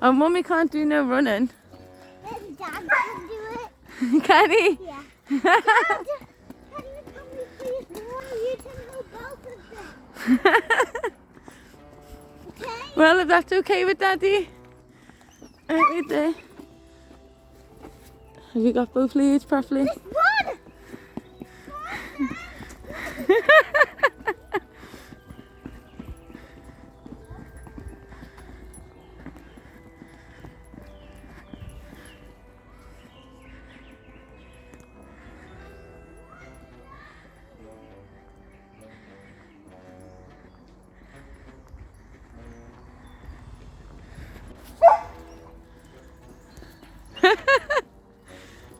Oh, Mummy can't do no running. Then Dad can do it. Can he? Yeah. Dad, can you come with please? You can hold both of them. Okay? Well, if that's okay with Daddy. Right there. Have you got both leads properly? Just run!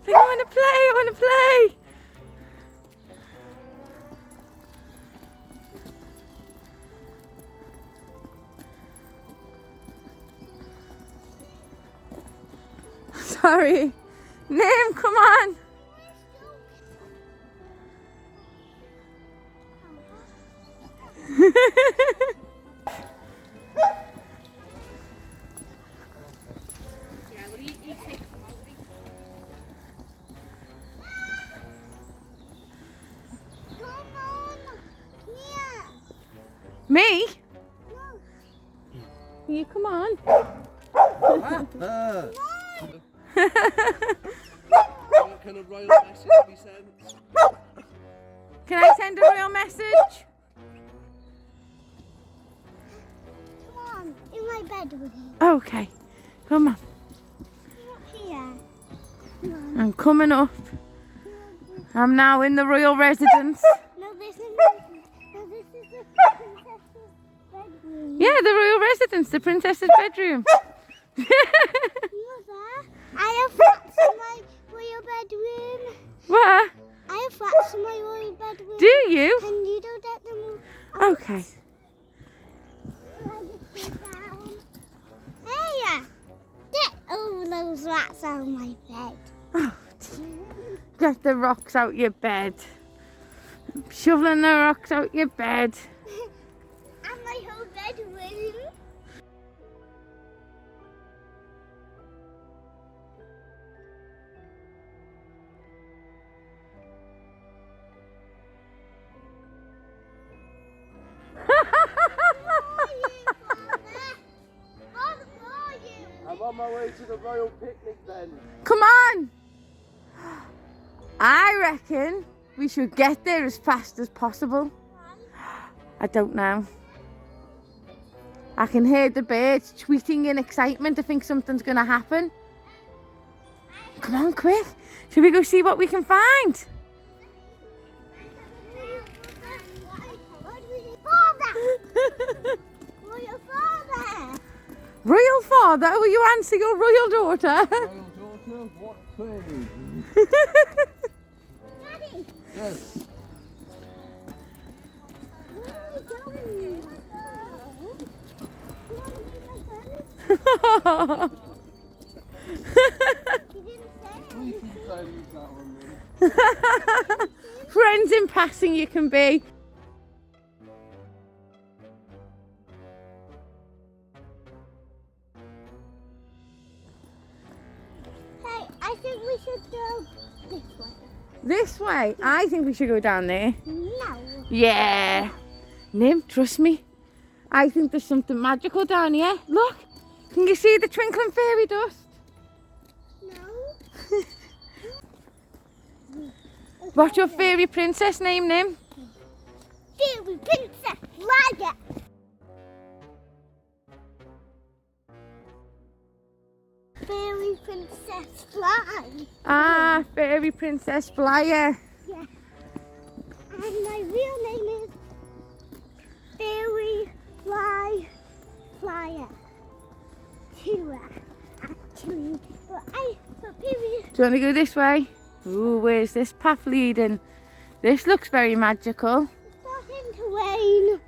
I want to play, I want to play. Sorry. Nim, come on. Me? No. You come on. What kind of royal message we sent? Can I send a real message? Come on, in my bedroom. Okay. Come on. Not here. Come on. I'm coming up. I'm now in the royal residence. No, this is the princess's bedroom. Yeah, the royal residence, the princess's bedroom. Mother, I have flats in my royal bedroom. What? I have flats in my royal bedroom. Do you? And you don't let them out. Okay. I just sit down. Hey, get all those rats out of my bed. Oh, get the rocks out your bed. Shoveling the rocks out your bed. And my whole bedroom. I'm on my way to the royal picnic then. Come on! I reckon we should get there as fast as possible. I don't know. I can hear the birds tweeting in excitement. I think something's going to happen. Come on, quick. Should we go see what we can find? Royal father! Royal father? Will you answer your royal daughter? Royal daughter, what fairy? Daddy! Yes. Where are we going? You didn't say We anything. should silence that one then. Friends in passing you can be. Hey, I think we should go this way. This way? I think we should go down there. No. Yeah. Nim, trust me. I think there's something magical down here. Look. Can you see the twinkling fairy dust? No. What's your fairy princess name, Nim? Fairy Princess Flyer. Fairy Princess Fly. Ah, fairy princess Flyer. Yeah. And my real name is Fairy Flyer. Tua, actually. But Fairy. Do you want to go this way? Ooh, where's this path leading? This looks very magical. It's starting to rain.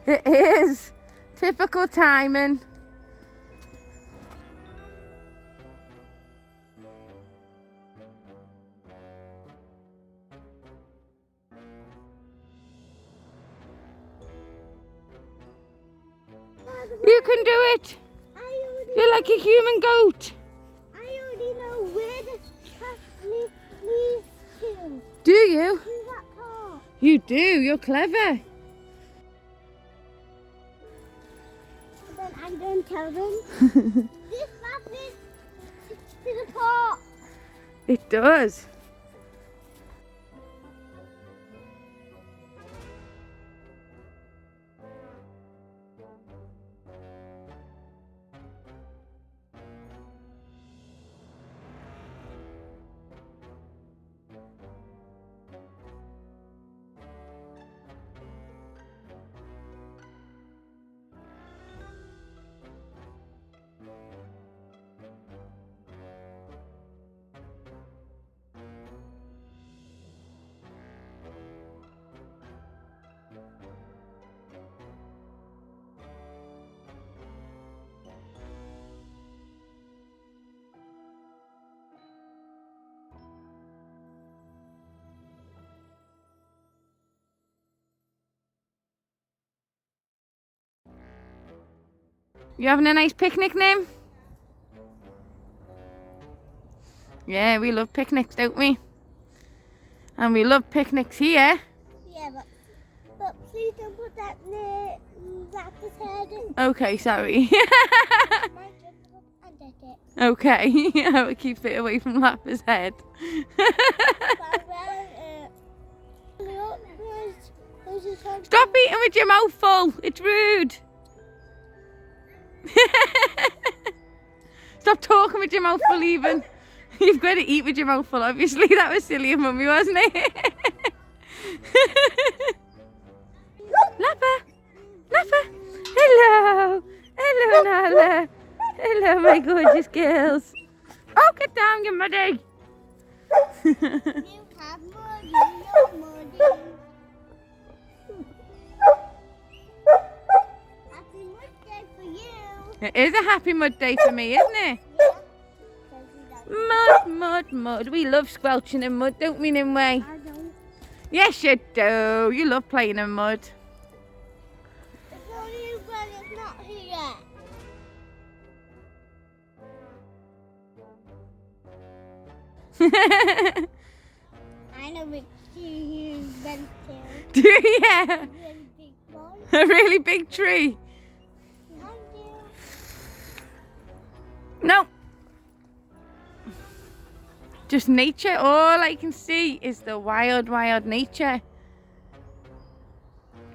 It is. Typical timing. You can do it. You're like a human goat. I already know where the path leads to. Do you? To that part. You do. You're clever. Then I'm going to tell them. This path leads to the park. It does. You having a nice picnic, Nim? Yeah, we love picnics, don't we? And we love picnics here. Yeah, but please don't put that near Zappa's head. Okay, sorry. Might just look under it. Okay, I will keep it away from Lappa's head. Stop eating with your mouth full. It's rude. Stop talking with your mouth full even. You've got to eat with your mouth full, obviously. That was silly of Mummy, wasn't it? Lappa! Lappa! Hello! Hello, Nala! Hello, my gorgeous girls. Oh, get down, you're muddy. You have muddy, you're muddy. Happy Mud Day for you. It is a happy mud day for me, isn't it? Mud, mud, mud. We love squelching in mud, don't we, Nimueh? I don't. Yes, you do. You love playing in mud. It's only when it's not here. I know which you went to. Do you? Yeah. Really big one. A really big tree. Thank you. No. Just nature. All I can see is the wild, wild nature.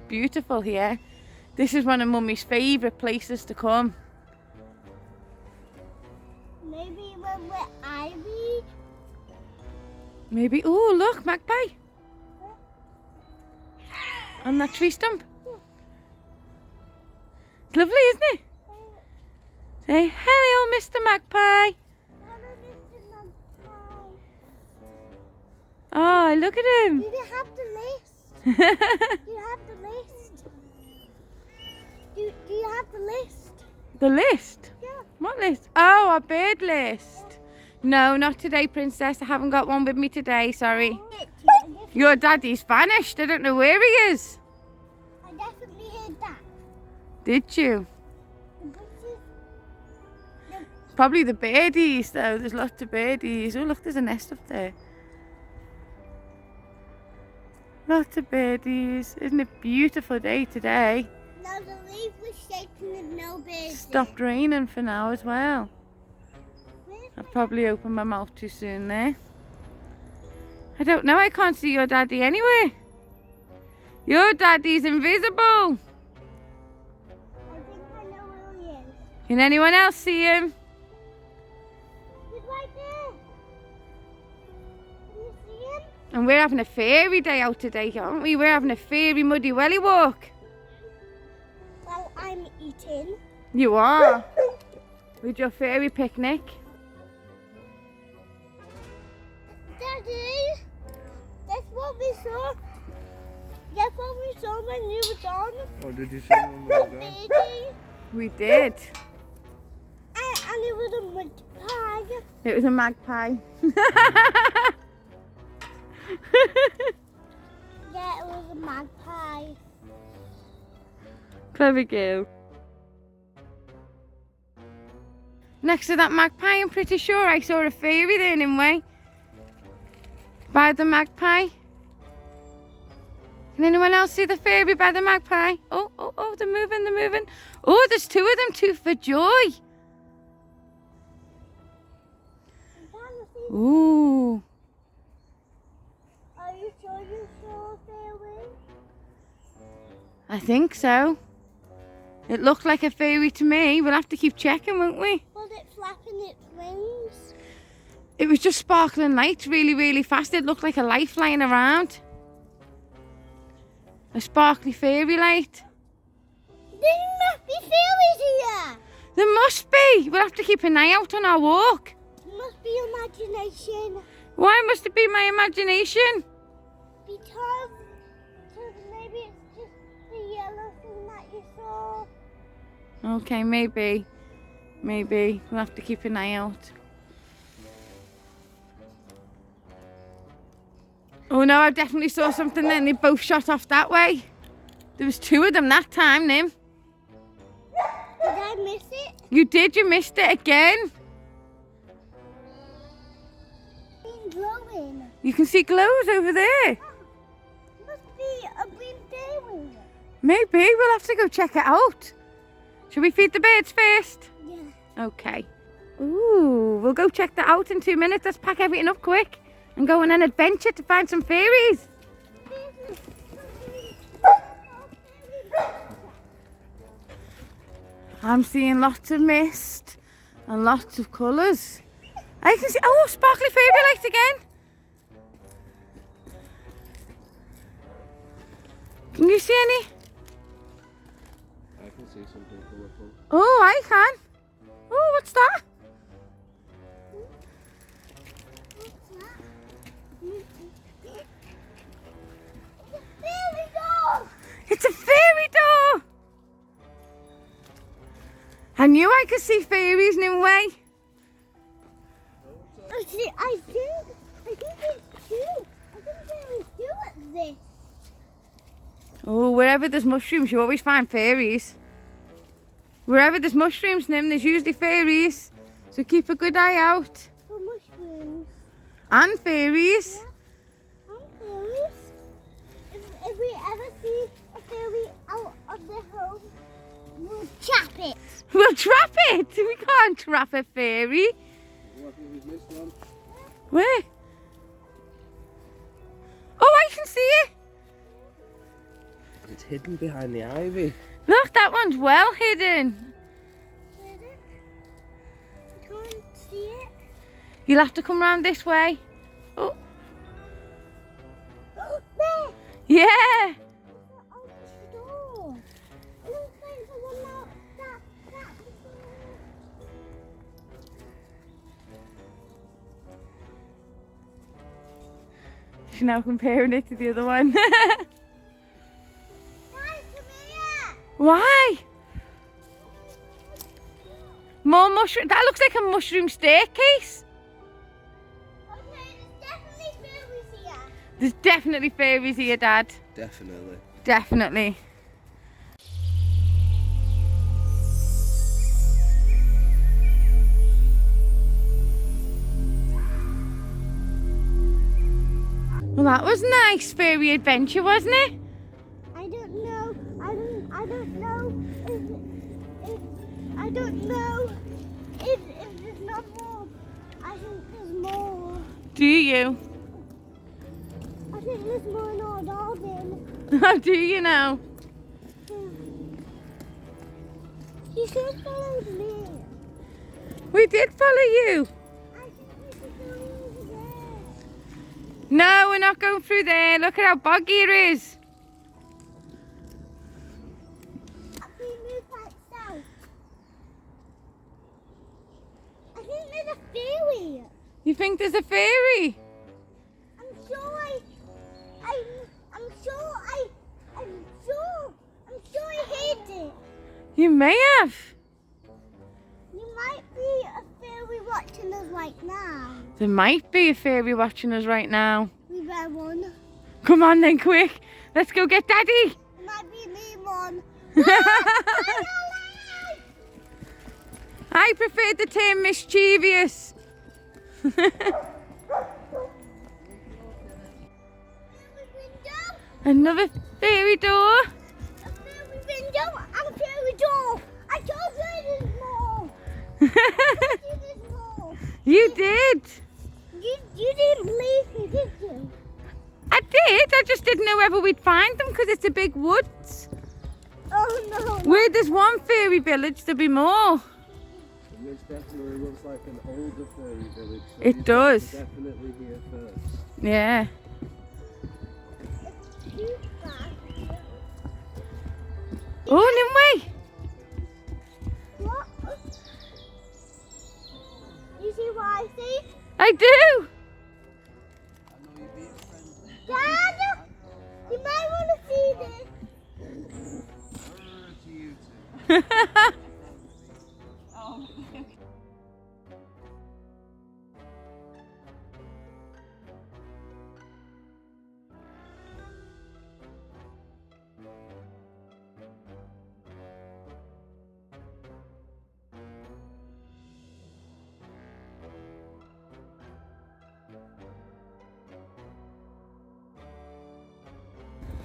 Beautiful here. This is one of Mummy's favourite places to come. Maybe when we're ivy. Maybe. Oh, look, magpie. On that tree stump. It's lovely, isn't it? Say hello, Mr. Magpie. Oh, look at him. Do you have the list? Do you have the list? Do you have the list? The list? Yeah. What list? Oh, our bird list. No, not today, Princess. I haven't got one with me today, sorry. Your daddy's vanished. I don't know where he is. I definitely heard that. Did you? The bushes. Probably the birdies, though. There's lots of birdies. Oh, look, there's a nest up there. Lots of birdies. Isn't it a beautiful day today? No, the leaf was shaking with no birds. Stopped raining for now as well. I probably opened my mouth too soon there. I don't know. I can't see your daddy anywhere. Your daddy's invisible. I think I know where he is. Can anyone else see him? He's right there. Can you see him? And we're having a fairy day out today, aren't we? We're having a fairy muddy welly walk. Well, I'm eating. You are. With your fairy picnic. Daddy, that's what we saw. That's what we saw when you were gone. Oh, did you see when we were gone? Baby. We did. And it was a magpie. It was a magpie. Yeah, it was a magpie. Clever girl. Next to that magpie, I'm pretty sure I saw a fairy there, Nimueh. By the magpie. Can anyone else see the fairy by the magpie? Oh, oh, oh, they're moving, they're moving. Oh, there's two of them, two for joy. Ooh. Are you sure you saw a fairy? I think so. It looked like a fairy to me. We'll have to keep checking, won't we? Was it flapping its wings? It was just sparkling lights really, really fast. It looked like a light flying around. A sparkly fairy light. There must be fairies here. There must be. We'll have to keep an eye out on our walk. It must be imagination. Why must it be my imagination? Because maybe it's just the yellow thing that you saw. Okay, maybe. Maybe. We'll have to keep an eye out. Oh no, I definitely saw something then. They both shot off that way. There was two of them that time, Nim. Did I miss it? You did, you missed it again. It's glowing. You can see glows over there. Must be a green fairy. Maybe, we'll have to go check it out. Shall we feed the birds first? Yeah. Okay. Ooh, we'll go check that out in 2 minutes. Let's pack everything up quick and go on an adventure to find some fairies. I'm seeing lots of mist and lots of colours. I can see, oh, sparkly fairy light again. Can you see any? I can see something colourful. Oh, I can. Oh, what's that? Fairy door! It's a fairy door. I knew I could see fairies, Nimueh. I think it's two. I think fairies do at this. Oh, wherever there's mushrooms, you always find fairies. Wherever there's mushrooms, Nim, there's usually fairies. So keep a good eye out. For mushrooms. And fairies. Yeah. And fairies. If we ever see a fairy out of the home, we'll trap it. We'll trap it. We can't trap a fairy. What if we missed one? Where? Oh, I can see it. It's hidden behind the ivy. Look, that one's well hidden. Is it? I can't see it. You'll have to come round this way. Oh, There! yeah. Oh, the door. It looks like the one that She's now comparing it to the other one. Guys, come here! Why? More mushroom. That looks like a mushroom staircase. Okay, there's definitely fairies here. There's definitely fairies here, Dad. Definitely. Definitely. Well, that was a nice fairy adventure, wasn't it? I don't know. I don't know. I don't know if there's not more. I think there's more. Do you? I think there's more in our garden. How do you know? You should have followed me. We did follow you. I think we should go over there. No, we're not going through there. Look at how boggy it is. We move back south. I think there's a fairy. You think there's a fairy? I'm sure I hid it. You may have. You might be a fairy watching us right now. There might be a fairy watching us right now. We better one. Come on then, quick. Let's go get Daddy. It might be me one. I prefer the term mischievous. Another fairy door. A fairy window and a fairy door. I told you there's more. There's more. You did. You didn't believe me, did you? I did. I just didn't know whether we'd find them because it's a big woods. Oh no. Where there's one fairy village, there'll be more. And this definitely looks like an older fairy village. So It these does. guys are definitely here first. Yeah. Too fast. Oh, Nimueh. What? You see what I see? I do. I know you're being friendly. Dad, you might want to see this. To you two.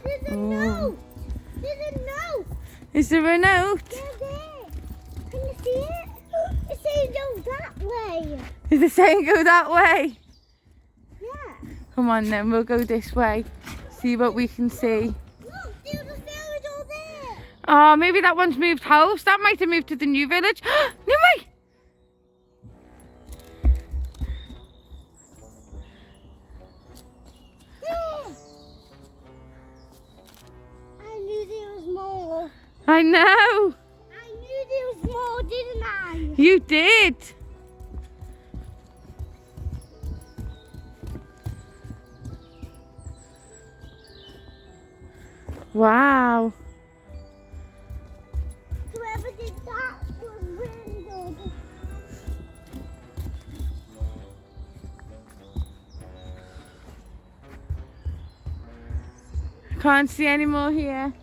There's a Oh. note. There's a note. Is there a note? There's it. Can you see it? It's saying go that way. Is it saying go that way? Yeah. Come on then, we'll go this way. See what we can see. Look, there's a fairy door there. Oh, maybe that one's moved house. That might have moved to the new village. Nimueh! There. I knew there was more. I know. I knew there was more, didn't I? You did. Wow. Whoever did that was really good. Can't see any more here.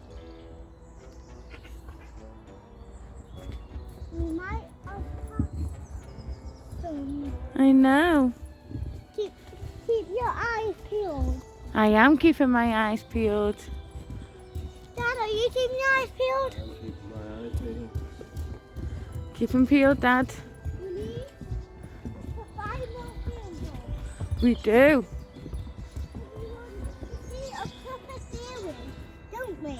We might have passed some. I know. Keep your eyes peeled. I am keeping my eyes peeled. Dad, are you keeping your eyes peeled? I'm keeping my eyes peeled. Keep them peeled, Dad. We need to find more peeled. We do. We want to see a proper fairy, don't we?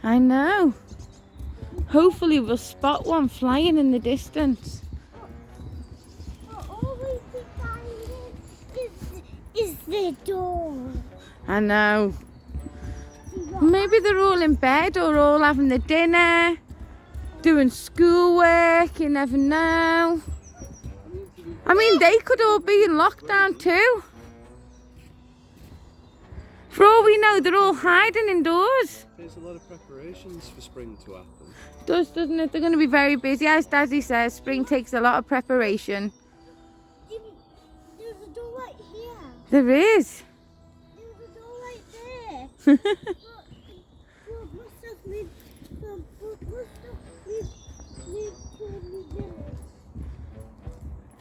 I know. Hopefully we'll spot one flying in the distance. But all we keep finding is the door. I know. Maybe they're all in bed or all having the dinner, doing schoolwork, you never know. I mean, they could all be in lockdown too. For all we know, they're all hiding indoors. There's a lot of preparations for spring to happen. Doesn't it? They're going to be very busy. As Dazzy says, spring takes a lot of preparation. There's a door right here. There is. There's a door right there. But must have moved to a new village.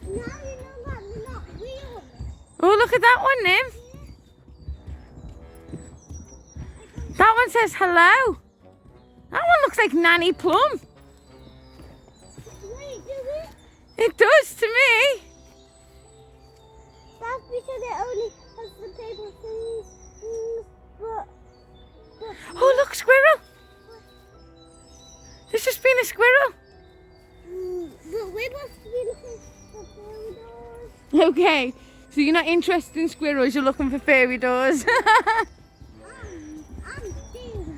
Now you know that we're not real. Oh, look at that one, Nim. That one says hello. That one looks like Nanny Plum. Wait, do it? It does to me. That's because it only has the paper things, but Oh, look, squirrel. There's just been a squirrel. but we're supposed to be looking for fairy doors. Okay, so you're not interested in squirrels, you're looking for fairy doors. I'm scared.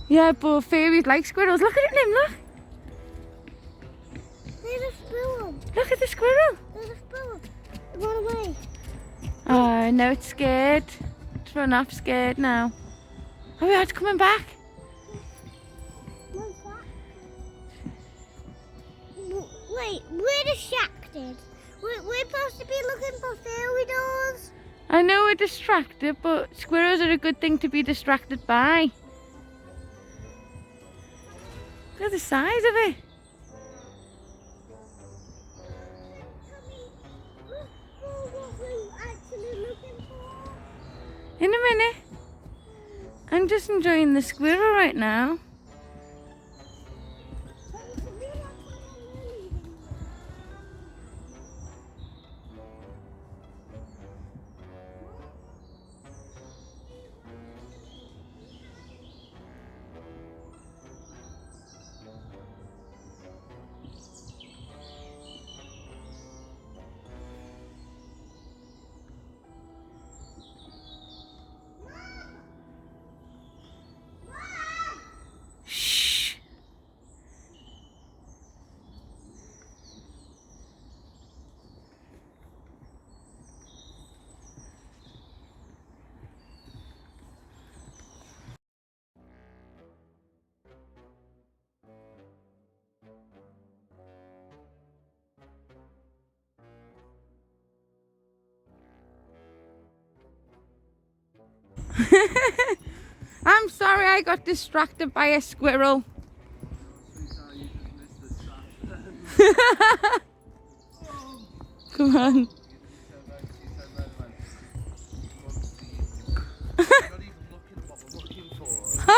Yeah, but fairies like squirrels. Look at it, Nim, look. There's a squirrel. Look at the squirrel. There's a squirrel. Run away. Oh, no, it's scared. It's run off scared now. Oh, yeah, it's coming back. What's that? Wait, we're distracted. We're supposed to be looking for fairy doors. I know we're distracted, but squirrels are a good thing to be distracted by. Look at the size of it. In a minute. I'm just enjoying the squirrel right now. I'm sorry I got distracted by a squirrel. Come on. I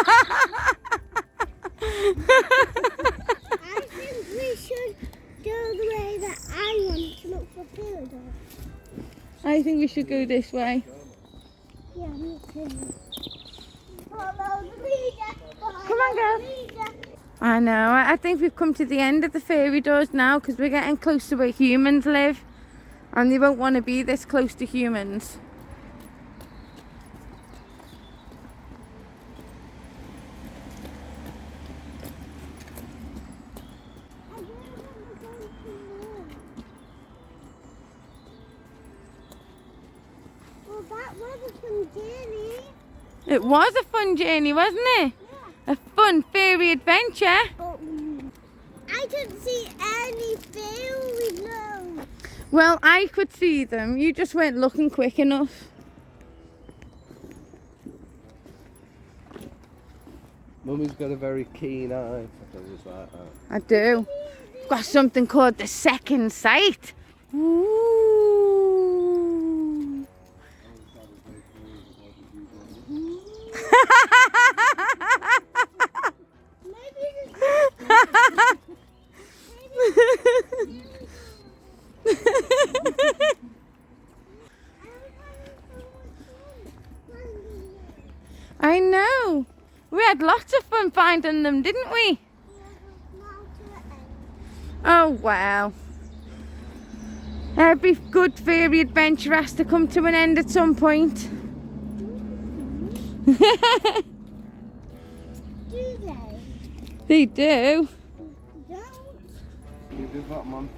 think we should go the way that I want to look for paradise. I think we should go this way. Yeah, me too. Follow the leader. Come on, girl. I know. I think we've come to the end of the fairy doors now because we're getting close to where humans live. And they won't want to be this close to humans. Well, that was a fun journey. It was a fun journey, wasn't it? Yeah. A fun fairy adventure. But I didn't see any fairies, no. Well, I could see them. You just weren't looking quick enough. Mummy's got a very keen eye for things like that. I do. Got something called the second sight. Ooh. I know. We had lots of fun finding them, didn't we? Oh, wow. Every good fairy adventure has to come to an end at some point. Do they? They do. Don't. You do what, Mum?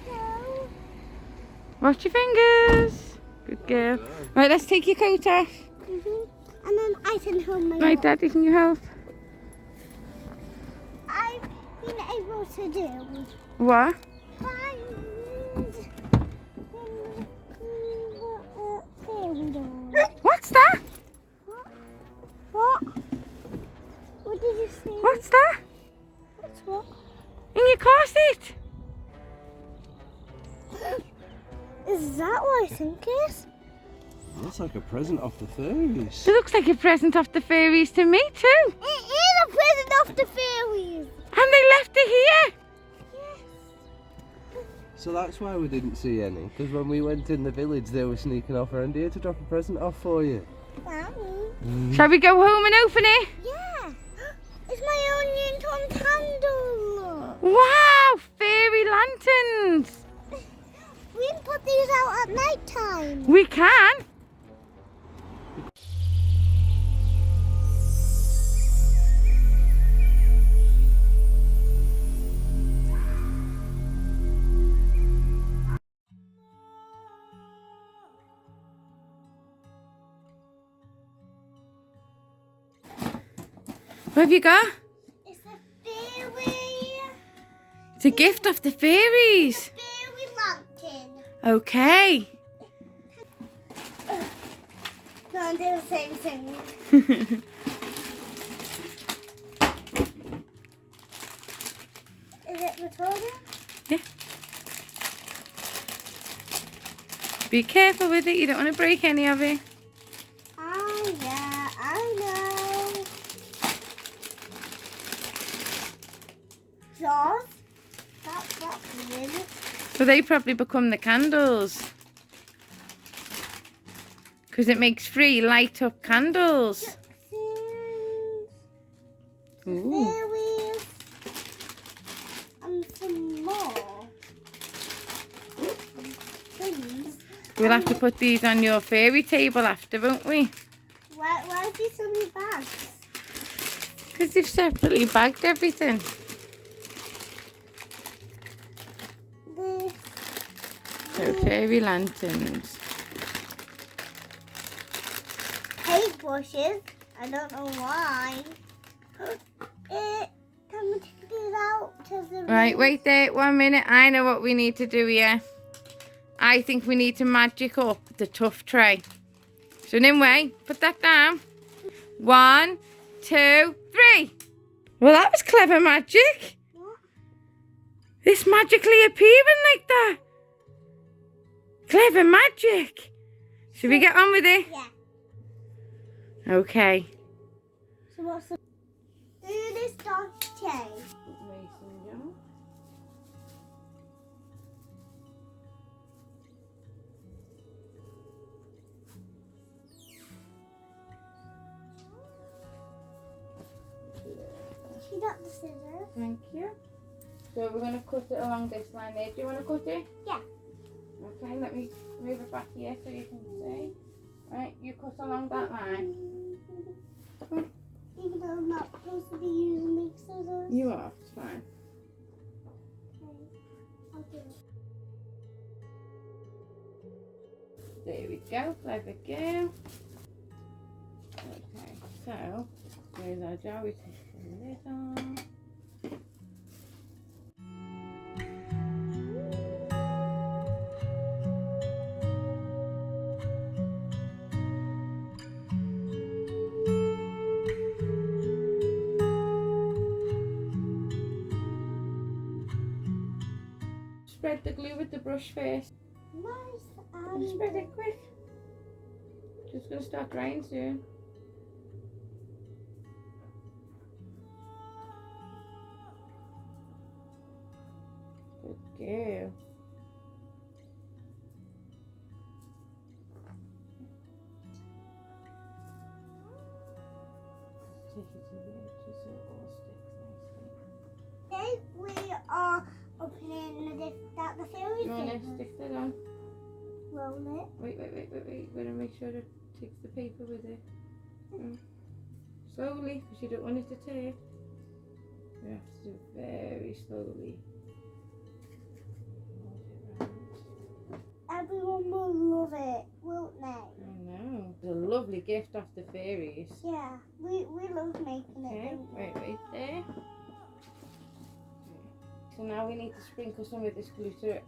No. Watch your fingers. Good girl. Right, let's take your coat off. And then I can hold my Right, Daddy, can you help? I've been able to do What? find fairy doors. What's that? What? What did you say? What's that? What's what? In your car seat? Is that what I think it is? Looks like a present off the fairies. It looks like a present off the fairies to me too. It is a present of the fairies. And they left it here. Yes. So that's why we didn't see any. Because when we went in the village, they were sneaking off around here to drop a present off for you. Mommy. Shall we go home and open it? Yeah. It's my onion candle. Wow, fairy lanterns. We can put these out at night time. We can. What have you got? It's a fairy. It's a gift of the fairies. Fairy lantern. Okay. Can't do the same thing. Is it Victoria? Yeah. Be careful with it, you don't want to break any of it. Oh yeah, I know. Jaws? That's weird. So they probably become the candles. Because it makes 3 light up candles. Ooh. Fairies. And some more things. We'll have to put these on your fairy table after, won't we? Why is there so many bags? Because they've separately bagged everything. So fairy lanterns. Paintbrushes. I don't know why. Can we take it out to the Right, wait there 1 minute. I know what we need to do here. I think we need to magic up the tough tray. So Nimueh, put that down. 1, 2, 3. Well, that was clever magic. What? It's magically appearing like that. Clever magic. Should we get on with it? Yeah. Okay. So what's the... Do this dark chain. She got the scissors. Thank you. So we're going to cut it along this line there. Do you want to cut it? Yeah. Okay, let me move it back here so you can see. Right, you cut along that line. Even though I'm not supposed to be using big scissors. You are, it's fine. Okay, I'll do it. There we go, clever girl. Okay, so here's our jar. We take the lid on. Spread the glue with the brush first. Nice And spread it quick. Just gonna start drying soon. Good girl. Take it to the edges so it all sticks nicely. Okay, we are opening the fairy You wanna scissors. stick that on? Roll it. Wait. We're gonna make sure it takes the paper with it. Slowly, because you don't want it to tear. You have to do it very slowly. Everyone will love it, won't they? I know. It's a lovely gift off the fairies. Yeah, we love making Okay, it. Don't we? right there. So now we need to sprinkle some of this glitter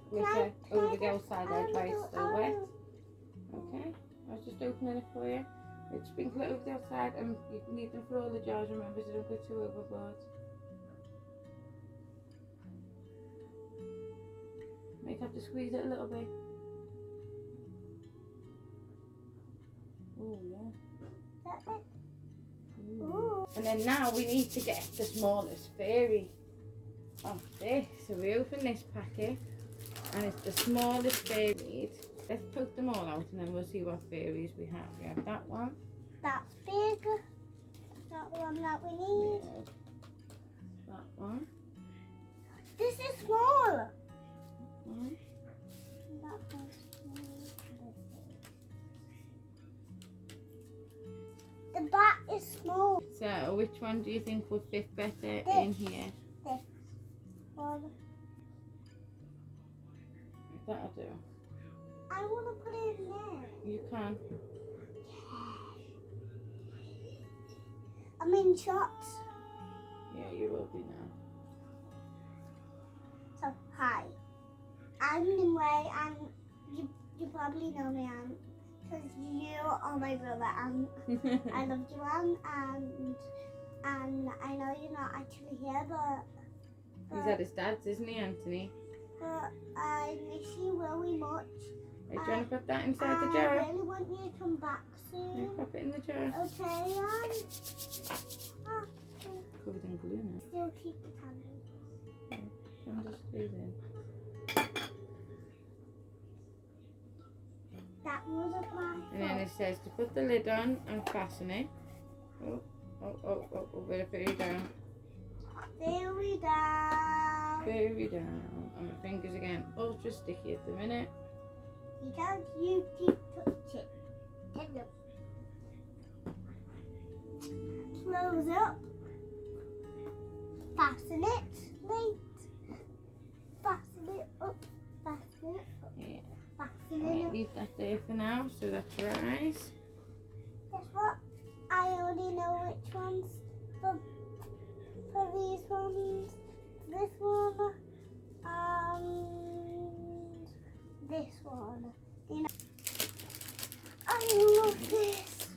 over the outside edge while it's still wet. Okay, I was just opening it for you. Let's sprinkle it over the outside, and you need them for all the jars, remember, so don't go too overboard. Might have to squeeze it a little bit. Oh yeah. That's it. Ooh. Ooh. And then now we need to get the smallest fairy off this. So we open this packet, and it's the smallest fairy we need. Let's poke them all out and then we'll see what fairies we have. We have that one. That's big. That's not the one that we need. That one. This is small. One. That one's small. The bat is small. So which one do you think would fit better in here? This one. That'll do. I want to put it in there. You can. I'm in shots. Yeah, you will be now. So, hi. I'm Nimueh, and you probably know me, Anne, because you are my brother, and I love you, Anne, and I know you're not actually here, but He's at his dad's, isn't he, Anthony? but I miss you very much. Right, do you want to put that inside the I jar? really want you to come back Yeah, soon. pop it in the jar. Okay, Covered in glue now. still keep the candle. And just squeeze in. That wasn't my And then it says to put the lid on and fasten it. Oh, better put it down. Very down. Very down. And my fingers again, ultra sticky at the minute. You keep touch it. Kind of. Close up. Fasten it. Wait. Fasten it up. Fasten it up. Yeah. Fasten Right, it up. leave that there for now so that dries. Guess what? I already know which ones for these ones. This one and this one. You know, I love this.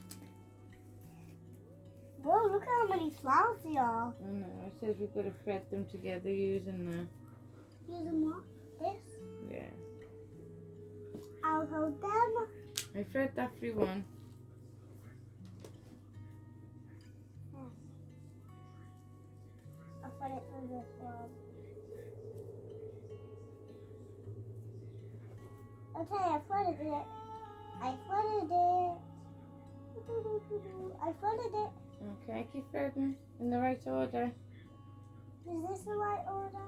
Whoa, look how many flowers there are. Oh no, it says we've got to thread them together using the... Using what? This? Yeah. I'll hold them. I thread that through one. I'll put it through this one. Okay, I flooded it. I flooded it. I flooded it. Okay, keep threading in the right order. Is this the right order?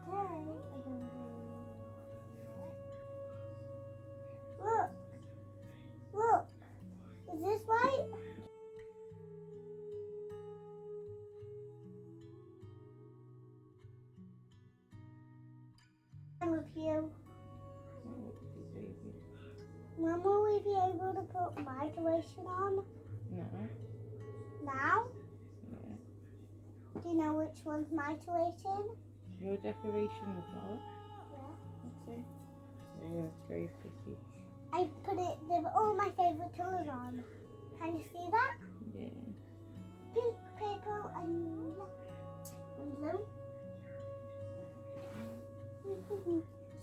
Okay. Look. Look. Is this right? I'm with you. When will we be able to put my duration on? No. Now? Yeah. Do you know which one's my duration? Your decoration as well. Yeah. Okay. Yeah, it's very pretty. I put it with all my favourite colours on. Can you see that? Yeah. Pink, purple and blue.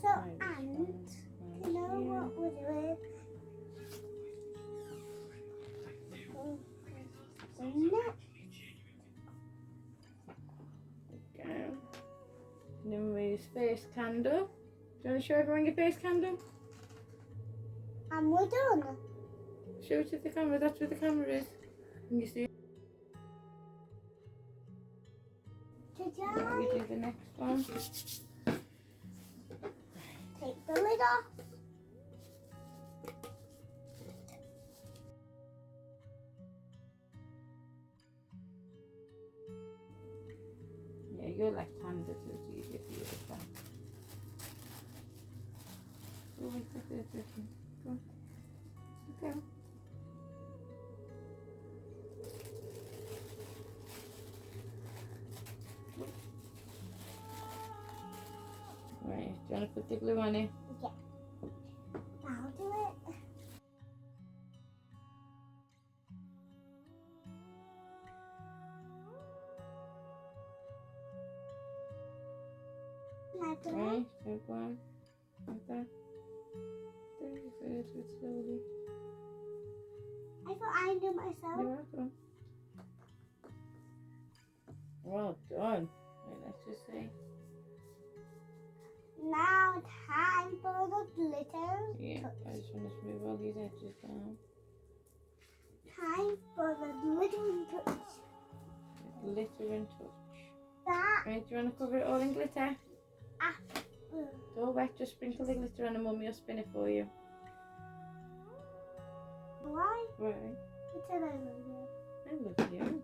So, and you know what we're doing? Okay. Nimueh's face candle. Do you want to show everyone your face candle? And we're done. Show it to the camera. That's where the camera is. Can you see it? Ta-da! We do the next one. Take the lid off. Yeah, you're left-handed, so it's easier for you this time. Oh, wait, that's it. Go on. Okay. Right, do you want to put the glue on it? Yeah. I'll do it. Like that. Right, so go on. Like that. There you go, do it slowly. I thought I knew myself. You're welcome. Well done. Right, let's just say. Now time for the glitter. Yeah, I just want to smooth all these edges down. Time for the glittering touch. Glitter and touch. That Right, do you want to cover it all in glitter? after. It's all wet, just sprinkle the glitter on and Mummy will spin it for you. Why? Right, It's an over. I love you.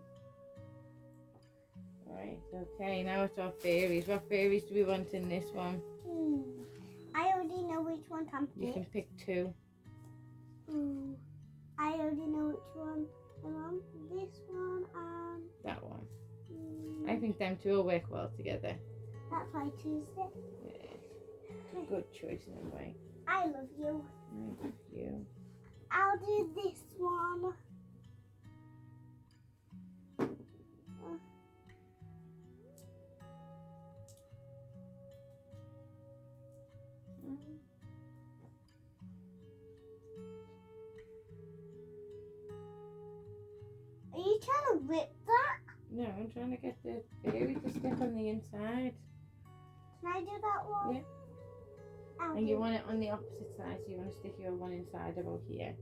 Right, okay, now it's our fairies. What fairies do we want in this one? I already know which one can You fit. can pick two. I already know which one I want. This one and That one. I think them two will work well together. that's why I choose it. Yeah. Good choice in a way. I love you. I love you. I'll do this one. No, I'm trying to get the fairy to stick on the inside. Can I do that one? Yeah. I'll And do you want it on the opposite side, so you want to stick your one inside about here.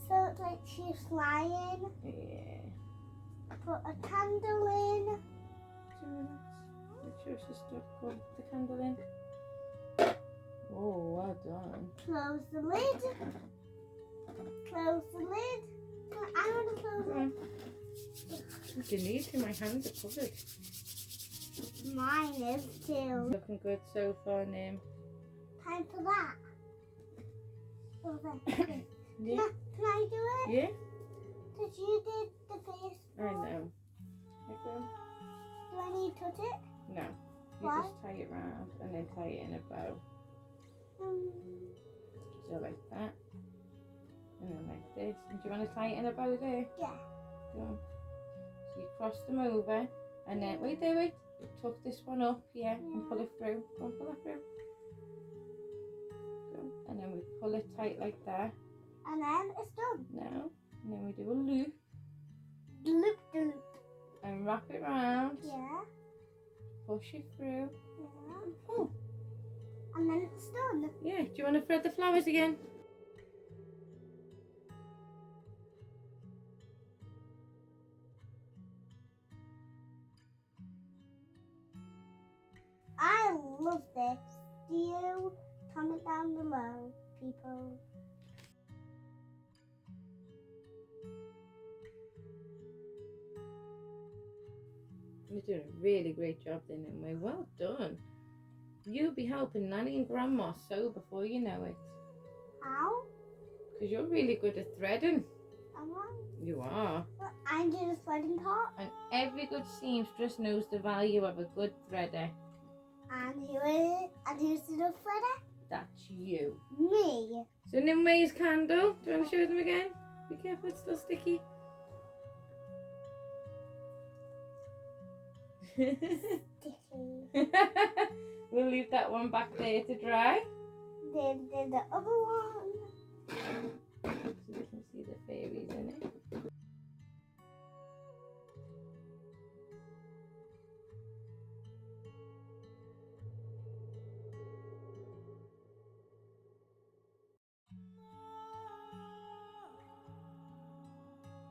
So it's like she's flying. Yeah. Put a candle in. Make sure she's stuck. Put the candle in. Oh, well done. Close the lid. Close the lid. I want to close it. If you need to, my hands are covered. Mine is too. Looking good so far, Nim. Time for that. Okay. Yeah. Can I do it? Yeah? Because you did the face. I know. Okay. Do I need to touch it? No. You Why? just tie it round and then tie it in a bow. So like that. And then like this. And do you want to tie it in a bow there? Yeah. Go. So you cross them over and then wait. Tuck this one up, yeah, and pull it through. Go and pull it through. Go. And then we pull it tight like that. And then it's done. Now. And then we do a loop Loop, loop. and wrap it round. Yeah. Push it through. Yeah. Oh. And then it's done. Yeah. Do you want to thread the flowers again? I love this. Do you? Comment down below, people. You're doing a really great job then, Nimueh. Well done. You'll be helping Nanny and Grandma sew before you know it. How? Because you're really good at threading. Am I? You are. Well, I'm doing the threading part. And every good seamstress knows the value of a good threader. And who's the threader? That's you. Me. So Nimueh's candle. Do you want to show them again? Be careful, it's still sticky. Sticky. We'll leave that one back there to dry. Then the other one. So you can see the fairies in it.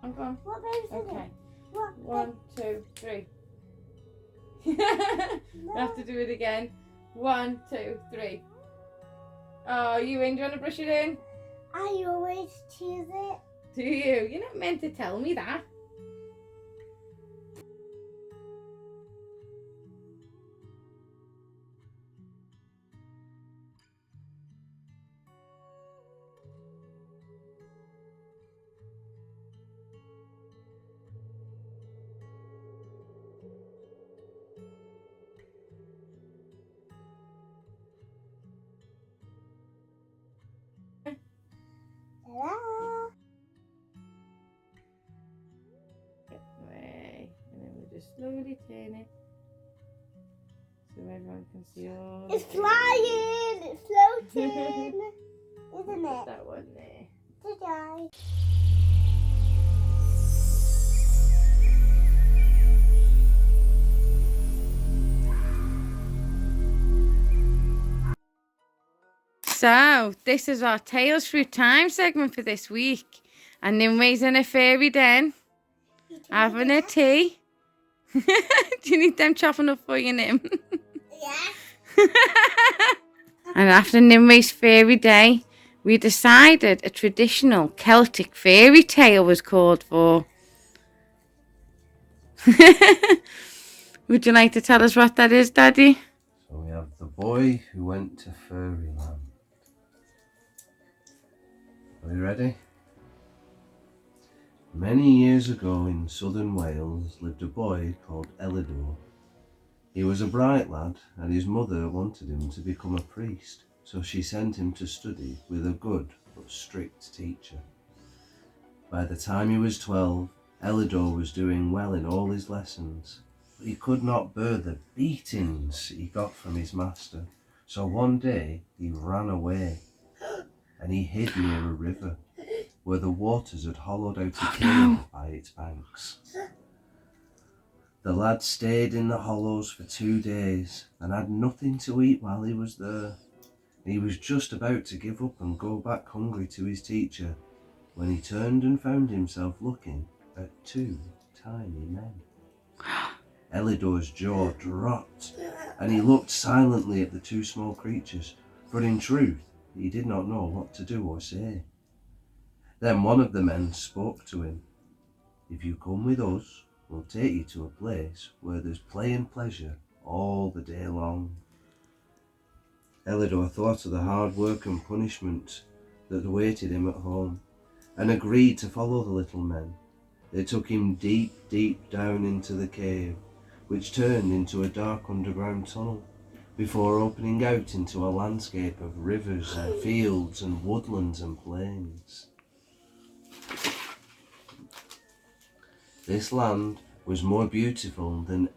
I'm gone. What baby's in Okay. it? What? 1, 2, 3. You have to do it again. 1, 2, 3. Oh, you in? Do you want to brush it in? I always choose it. Do you? You're not meant to tell me that. Ta-da! Way. And then we'll just slowly turn it so everyone can see all It's the flying! It's floating! Isn't Put it? that one there. Ta-da! So, this is our Tales Through Time segment for this week. And Nimueh's in a fairy den, having a tea. Do you need them chopping up for you, Nim? Yeah. And after Nimueh's fairy day, we decided a traditional Celtic fairy tale was called for. Would you like to tell us what that is, Daddy? So we have the boy who went to fairyland. Are you ready? Many years ago in southern Wales lived a boy called Elidor. He was a bright lad and his mother wanted him to become a priest, so she sent him to study with a good but strict teacher. By the time he was 12, Elidor was doing well in all his lessons, but he could not bear the beatings he got from his master, so one day he ran away. and he hid near a river, where the waters had hollowed out a cave by its banks. The lad stayed in the hollows for 2 days and had nothing to eat while he was there. He was just about to give up and go back hungry to his teacher when he turned and found himself looking at 2 tiny men. Elidor's jaw dropped and he looked silently at the 2 small creatures, but in truth he did not know what to do or say. Then one of the men spoke to him. "If you come with us, we'll take you to a place where there's play and pleasure all the day long." Elidor thought of the hard work and punishment that awaited him at home and agreed to follow the little men. They took him deep, deep down into the cave, which turned into a dark underground tunnel, before opening out into a landscape of rivers and fields and woodlands and plains. This land was more beautiful than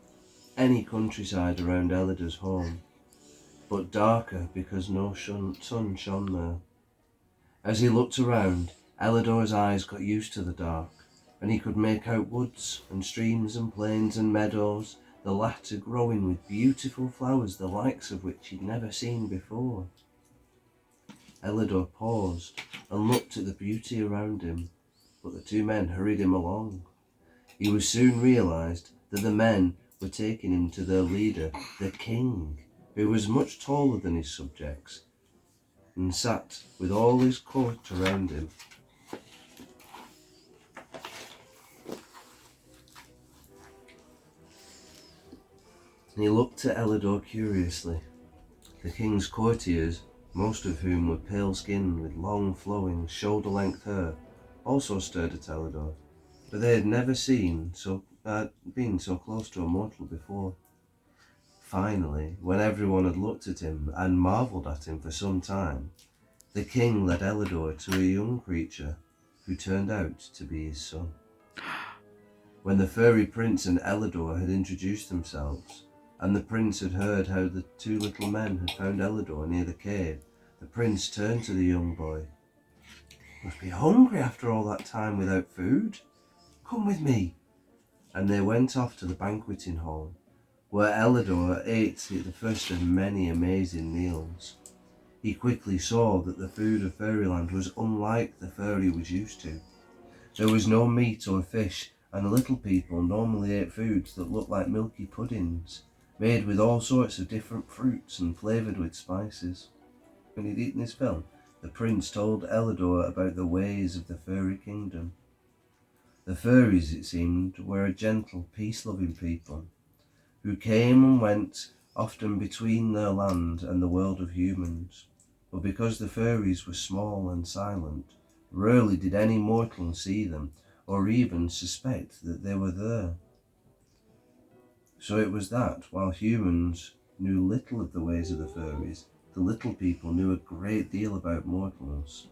any countryside around Elidor's home, but darker because no sun shone there. As he looked around, Elidor's eyes got used to the dark, and he could make out woods and streams and plains and meadows, the latter growing with beautiful flowers the likes of which he'd never seen before. Elidor paused and looked at the beauty around him, but the 2 men hurried him along. He was soon realised that the men were taking him to their leader, the king, who was much taller than his subjects, and sat with all his court around him. He looked at Elidor curiously. The king's courtiers, most of whom were pale-skinned with long flowing shoulder-length hair, also stared at Elidor, but they had never been so close to a mortal before. Finally, when everyone had looked at him and marvelled at him for some time, the king led Elidor to a young creature who turned out to be his son. When the fairy prince and Elidor had introduced themselves, and the prince had heard how the 2 little men had found Elidor near the cave, the prince turned to the young boy. "Must be hungry after all that time without food. Come with me." And they went off to the banqueting hall, where Elidor ate the first of many amazing meals. He quickly saw that the food of Fairyland was unlike the fairy was used to. There was no meat or fish, and the little people normally ate foods that looked like milky puddings, made with all sorts of different fruits and flavoured with spices. When he'd eaten his fill, the prince told Elidor about the ways of the fairy kingdom. The fairies, it seemed, were a gentle, peace-loving people, who came and went often between their land and the world of humans. But because the fairies were small and silent, rarely did any mortal see them or even suspect that they were there. So it was that, while humans knew little of the ways of the fairies, the little people knew a great deal about mortals.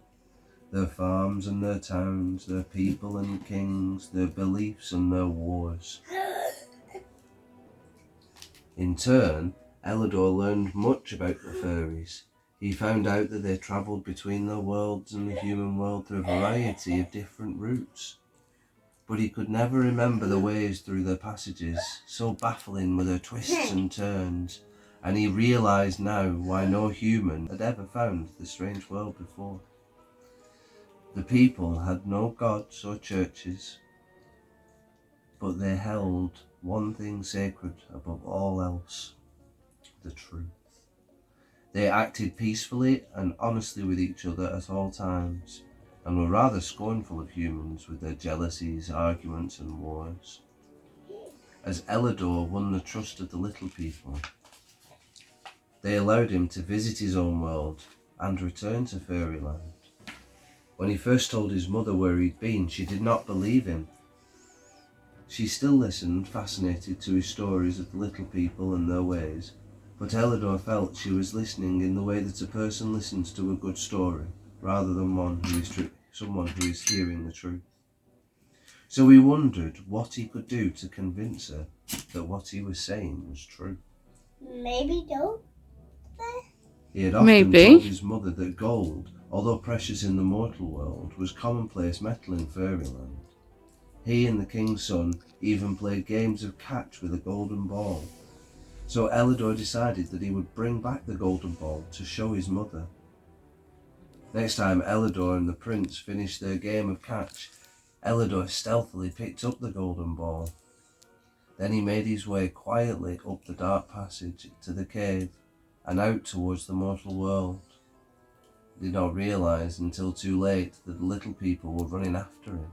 Their farms and their towns, their people and kings, their beliefs and their wars. In turn, Elidor learned much about the fairies. He found out that they travelled between their worlds and the human world through a variety of different routes. But he could never remember the ways through their passages, so baffling were their twists and turns, and he realised now why no human had ever found the strange world before. The people had no gods or churches, but they held one thing sacred above all else: the truth. They acted peacefully and honestly with each other at all times, and were rather scornful of humans with their jealousies, arguments and wars. As Elidor won the trust of the little people, they allowed him to visit his own world and return to Fairyland. When he first told his mother where he'd been, she did not believe him. She still listened, fascinated, to his stories of the little people and their ways, but Elidor felt she was listening in the way that a person listens to a good story, rather than someone who is hearing the truth. So he wondered what he could do to convince her that what he was saying was true. Maybe don't. He had often told his mother that gold although precious in the mortal world, was commonplace metal in fairyland. He and the king's son even played games of catch with a golden ball. So Elidor decided that he would bring back the golden ball to show his mother. Next time Elidor and the prince finished their game of catch, Elidor stealthily picked up the golden ball. Then he made his way quietly up the dark passage to the cave and out towards the mortal world. He did not realise until too late that the little people were running after him.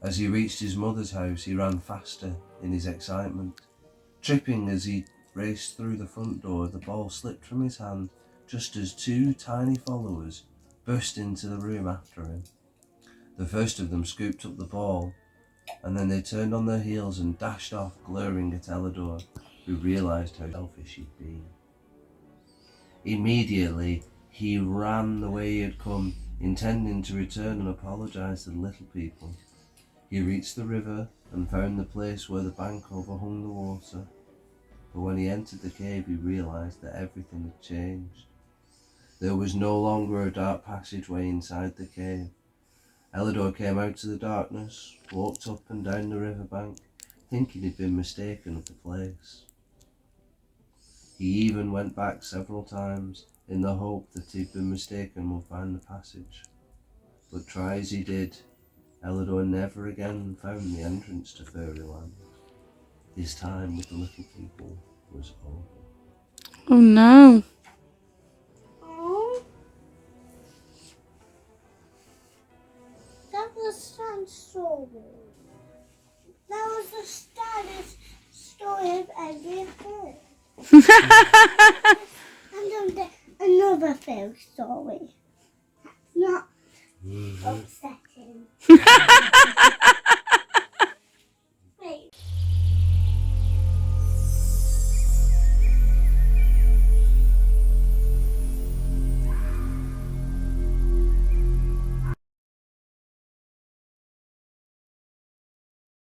As he reached his mother's house, he ran faster in his excitement. Tripping as he raced through the front door, the ball slipped from his hand just as two tiny followers burst into the room after him. The first of them scooped up the ball, and then they turned on their heels and dashed off, glaring at Elidor, who realised how selfish he'd been. Immediately, he ran the way he had come, intending to return and apologise to the little people. He reached the river and found the place where the bank overhung the water. But when he entered the cave, he realised that everything had changed. There was no longer a dark passageway inside the cave. Elidor came out to the darkness, walked up and down the riverbank, thinking he'd been mistaken of the place. He even went back several times in the hope that he'd been mistaken and would find the passage. But try as he did, Elidor never again found the entrance to fairyland. His time with the little people was over. Oh no. Oh, that was some story. That was the saddest story I've ever heard. And another fairy story. That's not upsetting.